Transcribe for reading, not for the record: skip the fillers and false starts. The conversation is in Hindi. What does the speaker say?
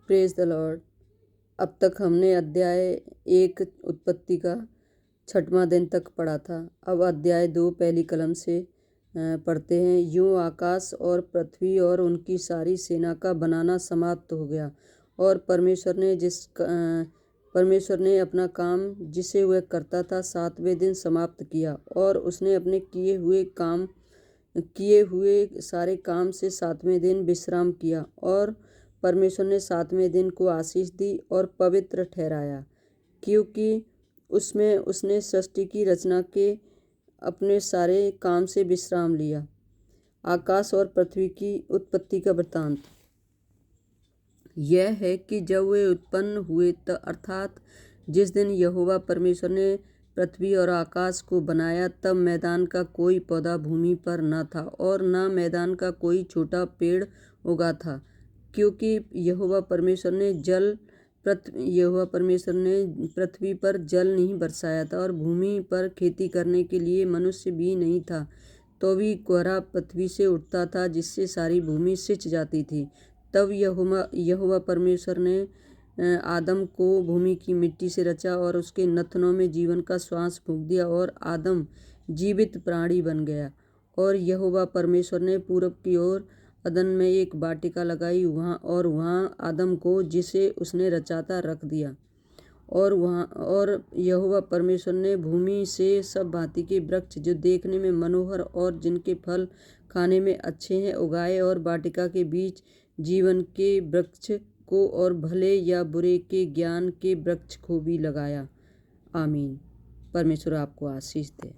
Praise the Lord. अब तक हमने अध्याय 1 उत्पत्ति का 6वां दिन तक पढ़ा था। अब अध्याय 2 पहली कलम से पढ़ते हैं। यूं आकाश और पृथ्वी और उनकी सारी सेना का बनाना समाप्त हो गया और परमेश्वर ने अपना काम जिसे वह करता था 7वें दिन समाप्त किया और उसने अपने किए हुए सारे काम से 7वें दिन विश्राम किया। और परमेश्वर ने 7वें दिन को आशीष दी और पवित्र ठहराया, क्योंकि उसमें उसने सृष्टि की रचना के अपने सारे काम से विश्राम लिया। आकाश और पृथ्वी की उत्पत्ति का वृत्तांत यह है कि जब वे उत्पन्न हुए अर्थात जिस दिन यहोवा परमेश्वर ने पृथ्वी और आकाश को बनाया, तब मैदान का कोई पौधा भूमि पर न था और न मैदान का कोई छोटा पेड़ उगा था, क्योंकि यहोवा परमेश्वर ने पृथ्वी पर जल नहीं बरसाया था और भूमि पर खेती करने के लिए मनुष्य भी नहीं था। तो भी कोहरा पृथ्वी से उठता था, जिससे सारी भूमि सिंच जाती थी। तब यहोवा परमेश्वर ने आदम को भूमि की मिट्टी से रचा और उसके नथनों में जीवन का श्वास फूंक दिया और आदम जीवित प्राणी बन गया। और यहोवा परमेश्वर ने पूरब की ओर अदन में एक वाटिका लगाई वहाँ आदम को, जिसे उसने रचा था, रख दिया। और यहोवा परमेश्वर ने भूमि से सब भांति के वृक्ष जो देखने में मनोहर और जिनके फल खाने में अच्छे हैं उगाए, और वाटिका के बीच जीवन के वृक्ष को और भले या बुरे के ज्ञान के वृक्ष को भी लगाया। आमीन। परमेश्वर आपको आशीष दे।